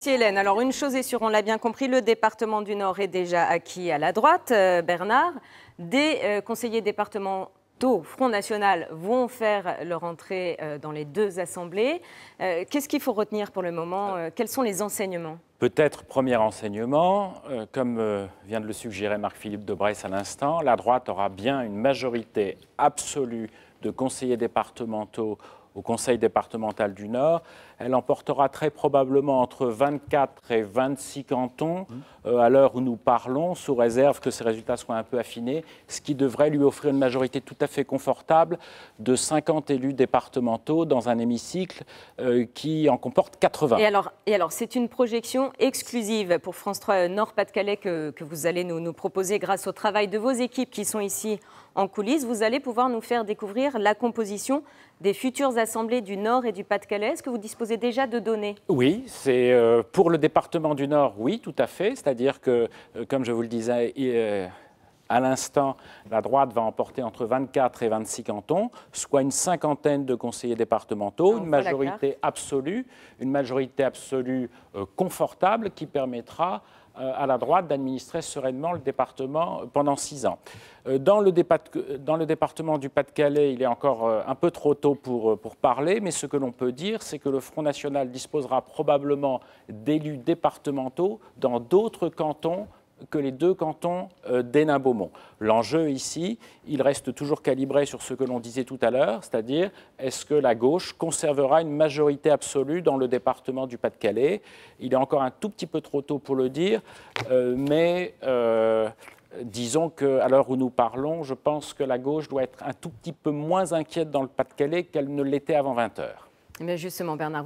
Merci Hélène. Alors une chose est sûre, on l'a bien compris, le département du Nord est déjà acquis à la droite. Bernard, des conseillers départementaux Front National vont faire leur entrée dans les deux assemblées. Qu'est-ce qu'il faut retenir pour le moment? Quels sont les enseignements? Peut-être premier enseignement, comme vient de le suggérer Marc-Philippe Daubresse à l'instant, la droite aura bien une majorité absolue de conseillers départementaux au Conseil départemental du Nord. Elle emportera très probablement entre 24 et 26 cantons à l'heure où nous parlons, sous réserve que ces résultats soient un peu affinés, ce qui devrait lui offrir une majorité tout à fait confortable de 50 élus départementaux dans un hémicycle qui en comporte 80. Et alors c'est une projection exclusive pour France 3 Nord-Pas-de-Calais que vous allez nous proposer grâce au travail de vos équipes qui sont ici en coulisses. Vous allez pouvoir nous faire découvrir la composition des futures assemblées du Nord et du Pas-de-Calais. Est-ce que vous disposez déjà de données? Oui, c'est pour le département du Nord, oui, tout à fait. C'est-à-dire que, comme je vous le disais à l'instant, la droite va emporter entre 24 et 26 cantons, soit une cinquantaine de conseillers départementaux, une majorité absolue confortable qui permettra à la droite d'administrer sereinement le département pendant 6 ans. Dans le département du Pas-de-Calais, il est encore un peu trop tôt pour parler, mais ce que l'on peut dire, c'est que le Front National disposera probablement d'élus départementaux dans d'autres cantons que les deux cantons d'Hénin-Beaumont. L'enjeu ici, il reste toujours calibré sur ce que l'on disait tout à l'heure, c'est-à-dire est-ce que la gauche conservera une majorité absolue dans le département du Pas-de-Calais? Il est encore un tout petit peu trop tôt pour le dire, mais disons qu'à l'heure où nous parlons, je pense que la gauche doit être un tout petit peu moins inquiète dans le Pas-de-Calais qu'elle ne l'était avant 20 h. Mais justement, Bernard,